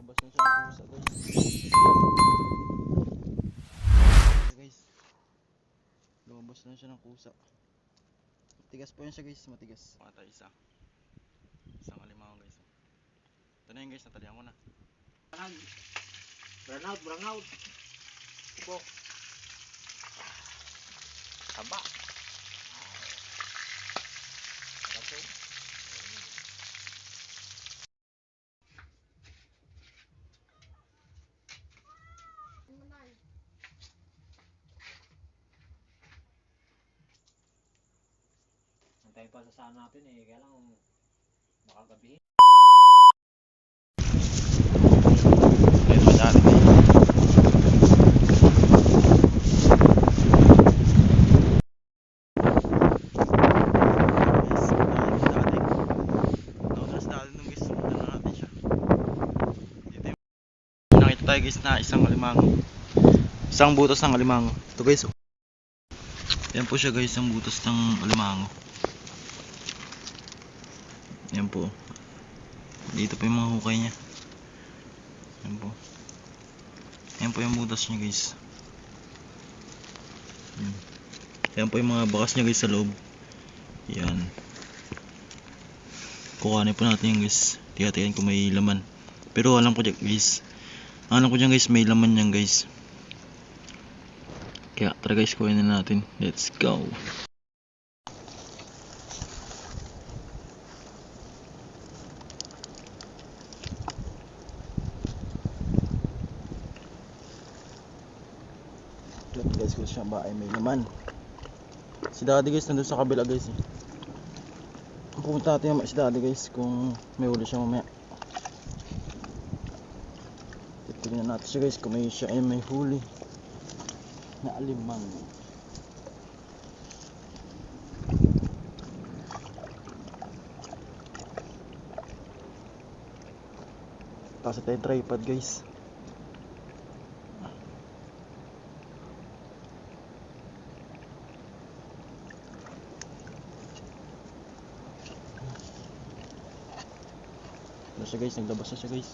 Lumabas na siya ng pusa guys. Guys, lumabas na siya ng kusa. Matigas po yan siya guys, matigas. Mata isa. Isang alimango guys. Ito na yun guys, natalihan ko na. Burn out. Ito. Taba. Antayin pa sa saan natin eh, kaya lang makagabi. Ito pa dati. Nakita tayo guys na isang alimango. Isang butas ng alimango. Ito guys. Yan po siya guys, ang butas ng alimango. Yan po. Dito po yung mga hukay niya. Yan po. Yan po yung butas niya guys. Yan po yung mga bakas niya guys sa loob. Yan. Kukuhanin po natin yan guys. Tingnan kung may laman. Pero alam ko dyan guys. Alam ko dyan guys, may laman yan guys. Kaya tara guys, kuhanin na natin. Let's go. Ito guys, kung siya ba ay may laman. Si daddy guys nandun sa kabila guys. Pupunta natin yung si daddy guys kung may huli siya mamaya. Tignan natin siya guys kung may siya ay may huli na alimango. Tapos tayo tripod guys. Ano siya guys, naglabas na siya guys.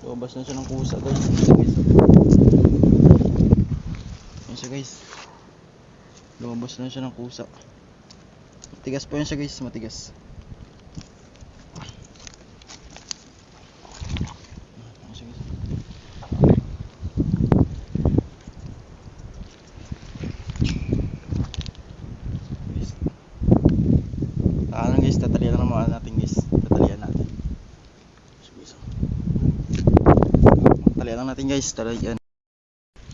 Lumabas na siya ng kusa guys. Yan siya guys. Lumabas na siya ng kusa. Matigas po yan siya guys, matigas. Yan siya guys. Ano guys, tatalian lang naman natin guys. Tatalian natin. Tatalian lang natin guys, tatalian.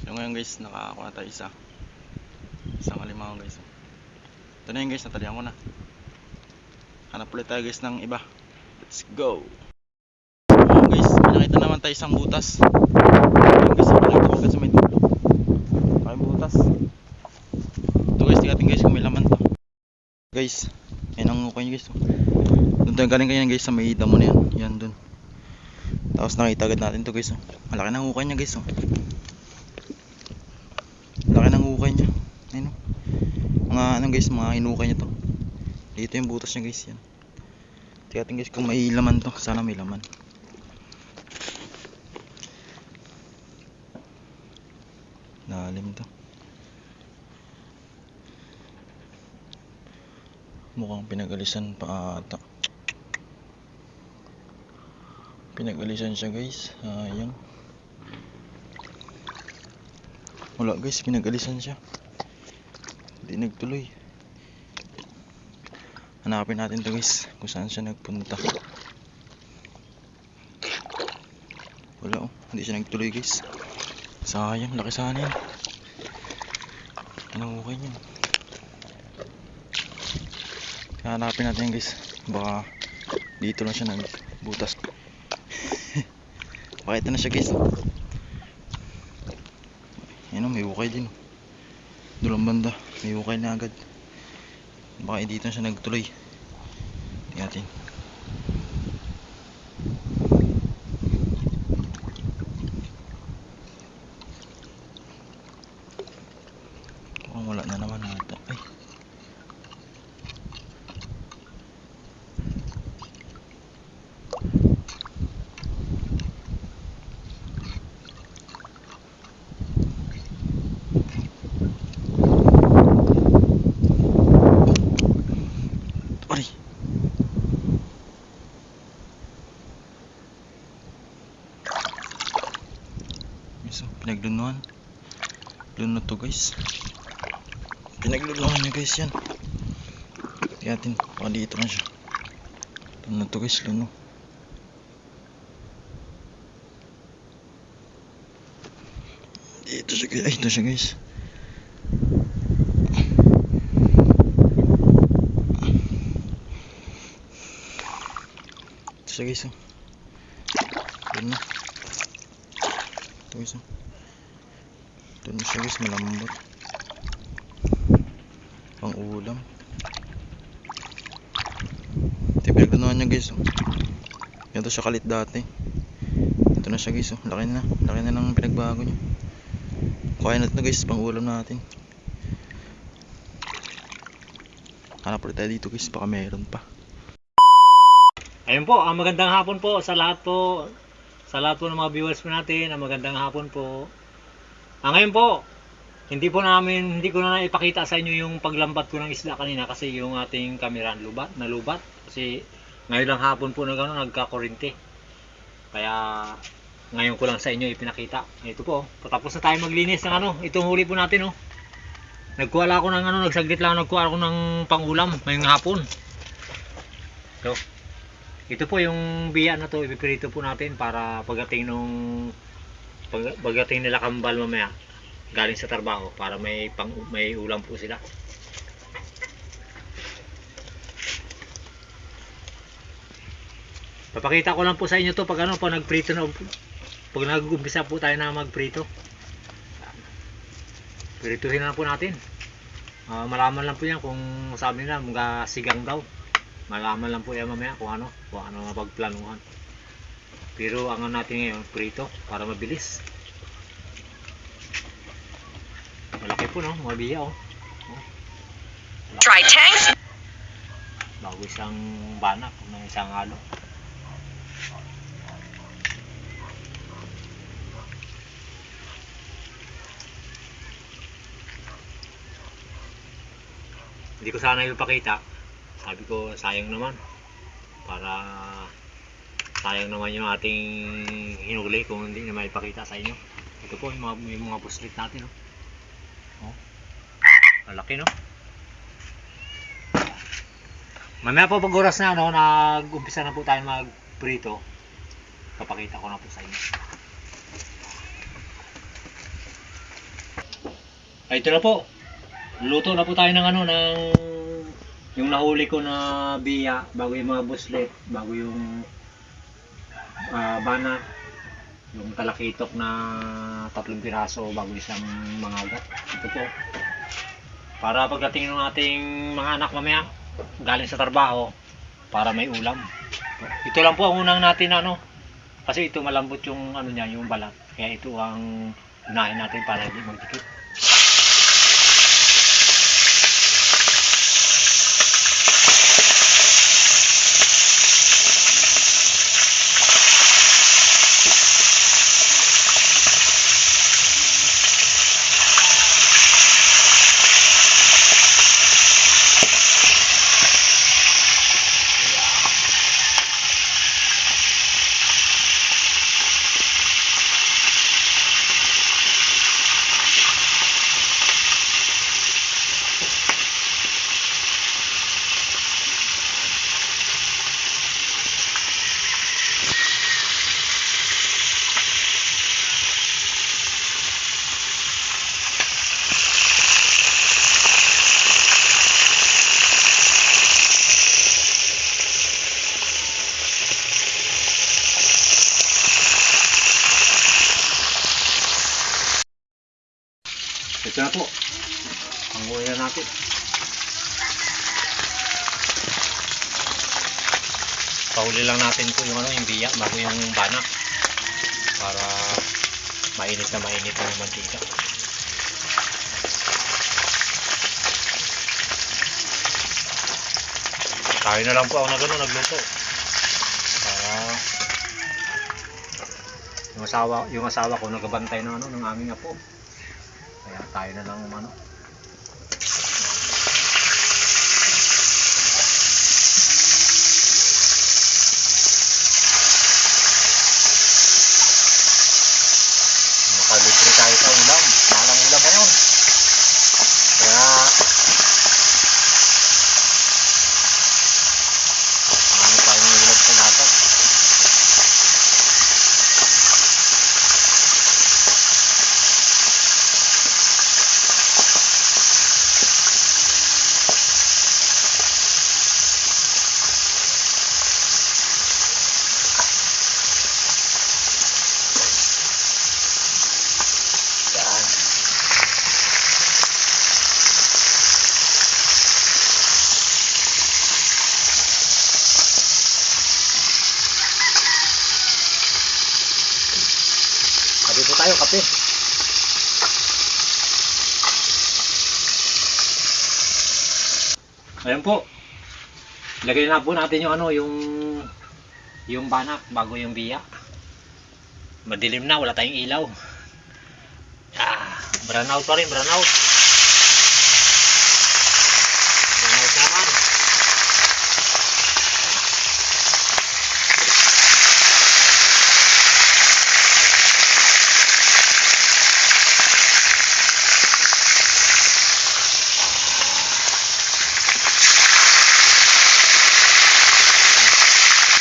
So ngayon guys, nakakuha tayo isang alimango guys. Ito na yun guys, natalian ko na. Hanap ulit tayo guys ng iba. Let's go. Ayan guys, may nakita naman tayo isang butas. Ayan guys, nakita ko sa may dulo. May butas. Ito guys, tingnan guys kung may laman to. Guys, yan ang hukay nyo guys. Doon tayo galing kanyan guys sa may damo na yan. Yan dun. Tapos nakita agad natin to guys. Malaki ng hukay niya guys. Laki ng hukay niya. Ayun o. Mga ano guys, mga hinukay niya to. Dito yung butas niya guys. Yan. Tingnan guys kung may laman to. Sana may laman. Lalim to. Mukhang pinagalisan pa ata. Pinagalisan siya guys. Sayang. Wala guys, pinagalisan siya. Hindi nagtuloy. Hanapin natin to guys, kung saan siya nagpunta. Wala oh, hindi siya nagtuloy guys. Sayang, laki sana yan. Anong okay niya? Hanapin natin guys. Baka dito lang siya nagbutas. Pakita na siya guys. Yan o, may hukay din. Dulang banda, may hukay na agad. Baka dito na siya nagtuloy. Tingnan natin. Wala na naman ata. Ay. Pinaglunuhan. Lunod to guys. Pinaglunuhan niya guys yan. Tiyatin. Baka dito na siya. Lunod to guys. Luno. Dito siya guys. Ay, ito siya guys. Ito siya guys. Luno. Ito guys. Ito na siya guys. Malambot. Pang ulam. Ito yung pinaglunuhan niya guys. Ganito siya kalit dati. Ito na siya guys. Laki na. Laki na ng pinagbago niya. Kaya na ito guys. Pang ulam natin. Hanap ulit tayo dito guys. Baka meron pa. Ayun po, magandang hapon po sa lahat po. Sa lahat po ng mga viewers po natin, magandang hapon po. Ngayon po, hindi ko na ipakita sa inyo yung paglambat ko ng isda kanina kasi yung ating camera nalubat. Kasi ngayon lang hapon po nagkakurente. Kaya ngayon ko lang sa inyo ipinakita. Ito po, patapos na tayo maglinis ng itong huli po natin Nagkuha ako ng nagsaglit lang nagkuha ako ng pangulam ngayong hapon. Ito po yung biya na to, ipiprito po natin para pagdating nila kambal mamaya galing sa trabaho para may ulam po sila. Papakita ko lang po sa inyo to pag nagprito na, pag nag-umpisa po tayo na magprito. Prituhin na po natin. Malaman lang po yan kung sabi nila mga sigang daw. Malaman lang po yan mamaya kung ano mapagplanuhan. Pero ang natin ngayon, prito para mabilis. Malaki po mga biya Try tanks. Bago isang banak, isang halo. Hindi ko sana ipakita. Sabi ko sayang naman. Para sayang naman yung ating hinuli kung hindi na maipakita sa inyo. Ito po yung mga puslit natin malaki Mamaya po pag oras na nag-umpisa na po tayo magprito. Papakita ko na po sa inyo. Ito na po. Luto na po tayo ng yung nahuli ko na biya, bago yung mga buslet, bago yung banak, yung talakitok na 3 piraso, bago isang mangagat. Ito po. Para pagdating ng ating mga anak mamaya, galing sa trabaho, para may ulam. Ito lang po ang unang natin kasi ito malambot yung niya, yung balat. Kaya ito ang unahin natin para hindi magdikit. Ito na po. Ang huli na natin. Pahuli lang natin po yung biya bago yung banak. Para mainit na yung mantika. Tayo na lang po ako nagluto. Para yung asawa ko nagbantay ng ng aming apo. Kaya tayo na lang makalibre tayo, kape. Ayan po. Lagay na po natin yung ano, yung banak bago yung biya. Madilim na, wala tayong ilaw. Brown out pa rin, brown out. Brown out naman.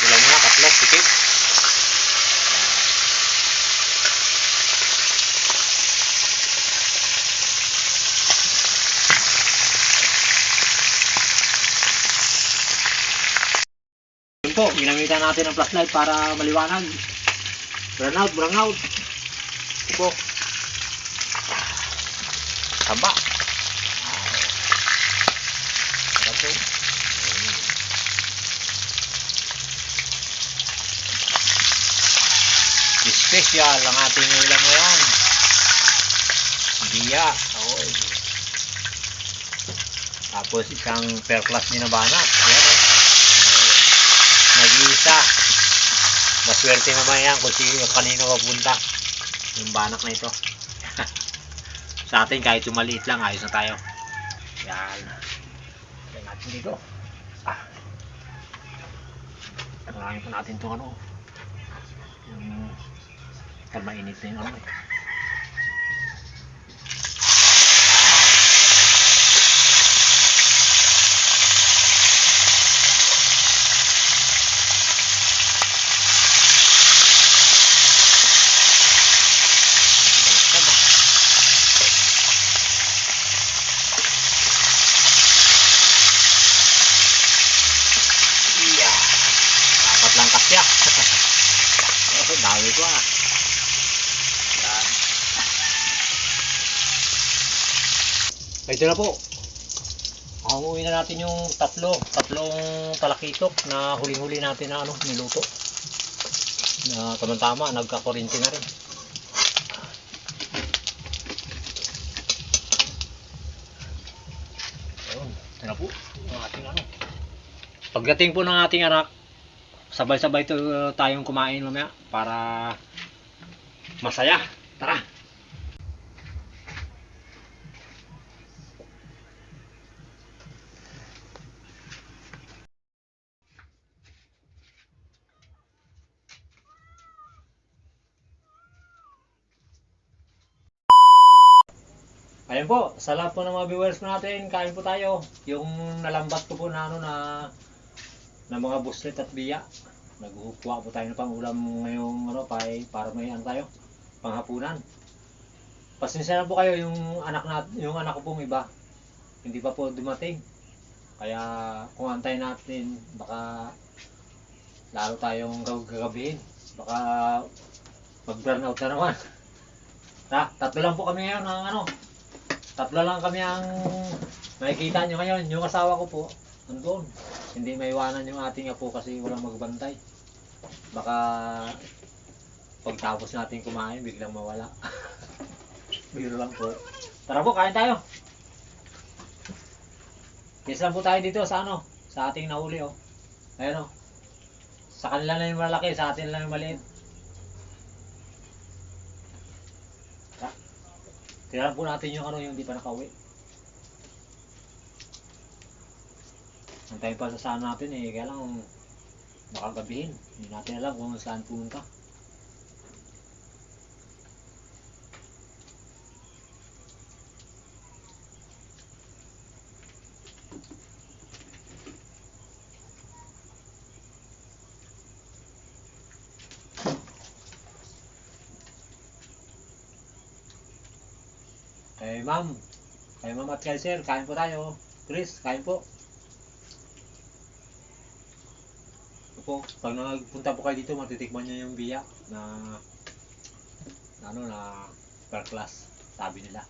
Bilang muna, tatlo, sikip. Yun po, ginamitan natin ng flashlight para maliwanag. Brown out, brown out. Ito po. Taba. Ito po. Special ang ating ulam ngayon. Biya. Okay. Tapos isang per class din na banat. Ayan o. Nag-iisa. Maswerte naman yan kung kanino mapunta yung banak na ito. Sa atin kahit yung maliit lang, ayos na tayo. Yan. Lagyan natin dito. Marami pa natin itong ano. Yung mainit na yung ano eh. Dapat lang kasya. Dami ko ah. Yan. Ito na po. Hanguin na natin yung tatlong talakitok na huli-huli natin na ano, niluto. Na tamang-tama, nagka-kurinti na rin. Ayun, ito na po yung ating ano. Pagdating po ng ating anak, sabay-sabay tayong kumain mamaya para masaya. Tara! Ayun po, sa lahat po ng mga viewers po natin, kain po tayo. Yung nalambat ko po na ano na mga buslet at biya. Naghuhukwa po tayo ng pangulam ngayong ano, para may ano tayo, panghapunan. Pasensya na po kayo yung anak ko pong iba. Hindi pa po dumating. Kaya kung antayin natin, baka lalo tayong gagabihin. Baka mag-burn out na naman. Tatlo lang po kami ngayon ng ano. Tatlo lang kami ang makikita nyo ngayon. Yung asawa ko po, nandun. Hindi maiwanan yung ating apo kasi walang magbantay. Baka pagtapos natin kumain, biglang mawala. Biro lang po. Tara po, kain tayo. Yes lang po tayo dito sa ano, sa ating nahuli oh. Ayan oh. Sa kanila na yung malaki, sa atin lang yung maliit. Tirahan po natin yung ano, yung hindi pa nakauwi. Antayin pa sa saan natin eh, kaya lang baka gabihin. Hindi natin alam kung saan pumunta. Kay ma'am at kay sir, kain po tayo. Chris, kain po. Po, pag nagpunta po kayo dito, matitikman nyo yung biya na ano na per class, sabi nila.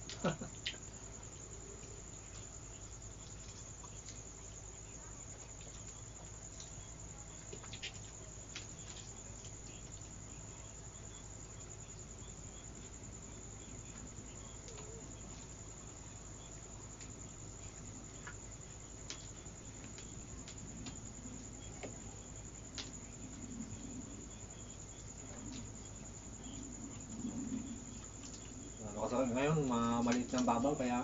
Ngayon, maliit ng babaw, kaya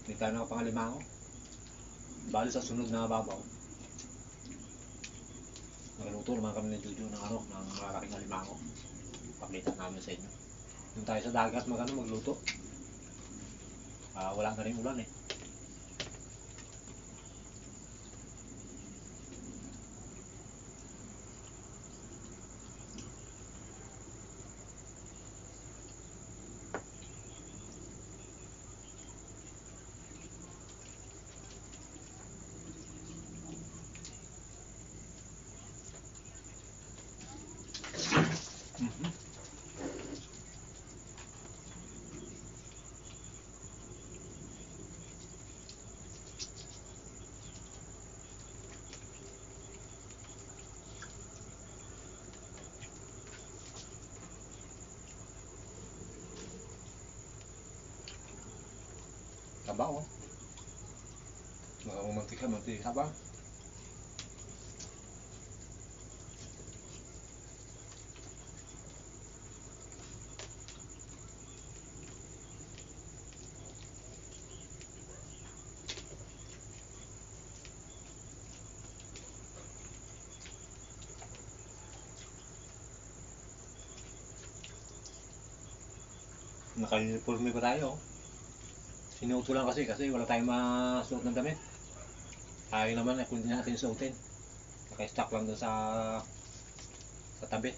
hindi tayo nakapangalimango. Bali sa sunod na babaw, nagluto naman kami ni Jojo ng ng malaking alimango. Pakita namin sa inyo. Doon tayo sa dagat magluto. Wala na rin ulan eh. Taba oh. Mantika ba? Naka-uniforme pa tayo. Sinuot lang kasi wala tayong masuot ng damit. Ayaw naman kung hindi natin suotin. Naka-stack lang doon sa tabi.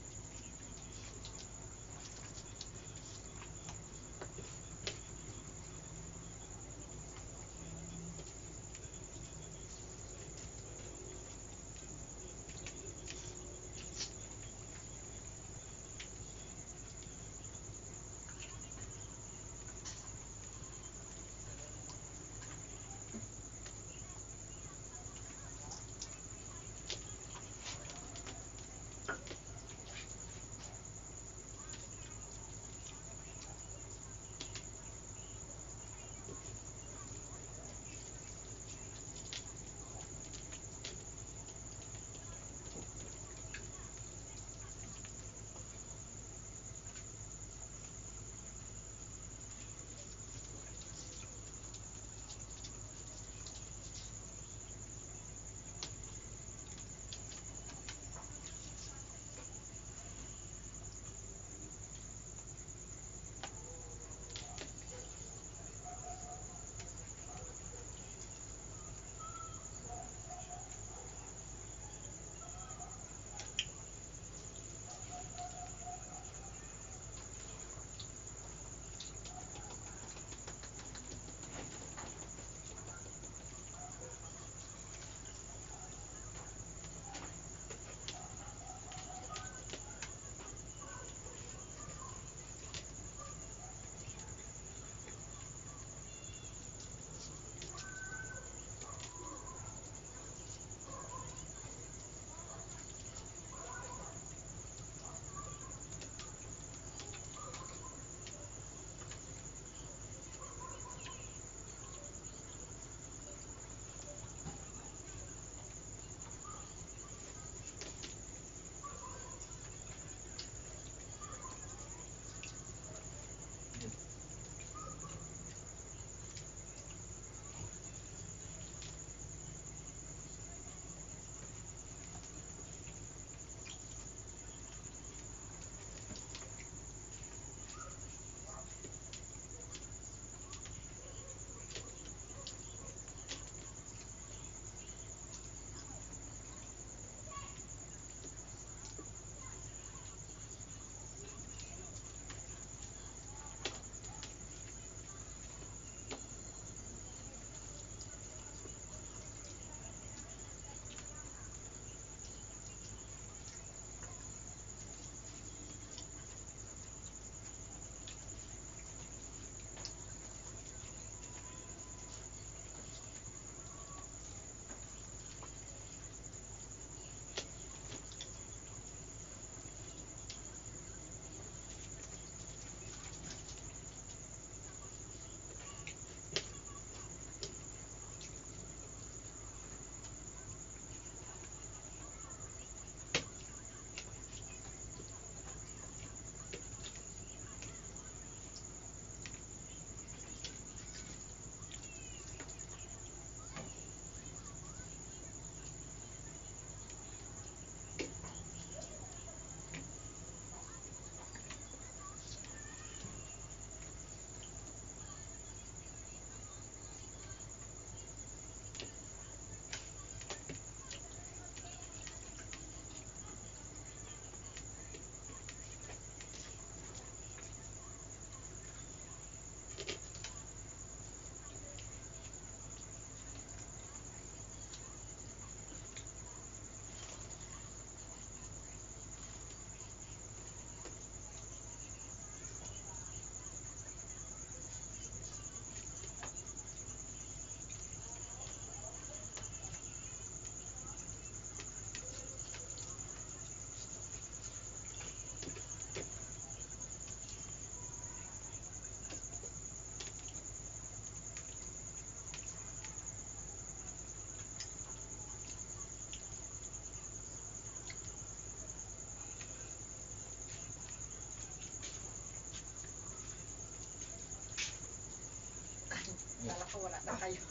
Wala na kayo.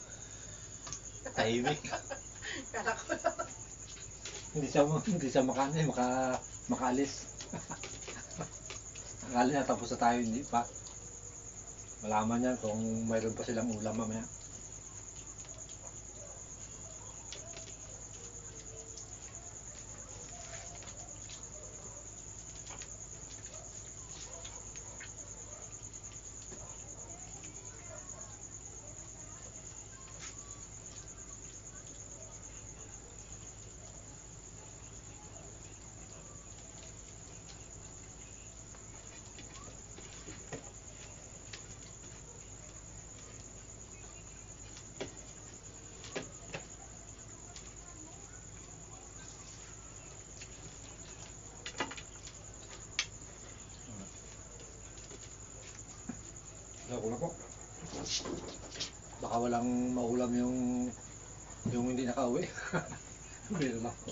Tahimik. Kala ko na. Hindi siya makaalis. Akala niya tapos na tayo, hindi pa. Malaman niya kung mayroon pa silang ulam mamaya. Ako na po. Baka walang maulam yung hindi nakauwi. Meron lang po.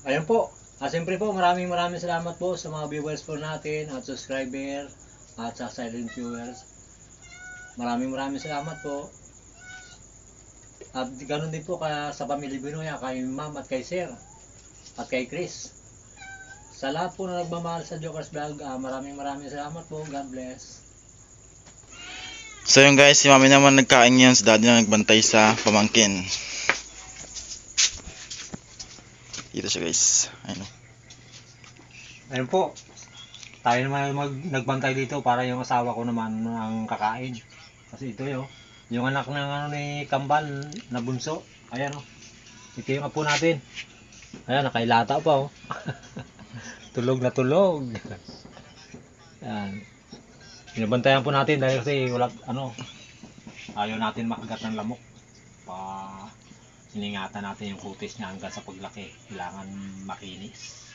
Ayun po. Siyempre po, maraming salamat po sa mga viewers po natin at subscriber at sa silent viewers. Maraming salamat po. At ganoon din po sa pamilya Binoya, kay Ma'am at kay Sir at kay Chris. Sa lahat po na nagmamahal sa Jokers Vlog, maraming salamat po. God bless. So yun guys, si mami naman nagkain ngayon, si daddy na nagbantay sa pamangkin. Dito siya guys. Ayun. Ayun po. Tayo naman nagbantay dito para yung asawa ko naman ang kakain. Kasi ito yung anak ng ni Kambal na bunso. Ayan Ito yung apo natin. Ayan, nakailata pa Tulog na tulog. Ayan. Binabantayan po natin dahil kasi wala ayaw natin makagat ng lamok. Siningatan natin yung kutis niya hanggang sa paglaki. Kailangan makinis.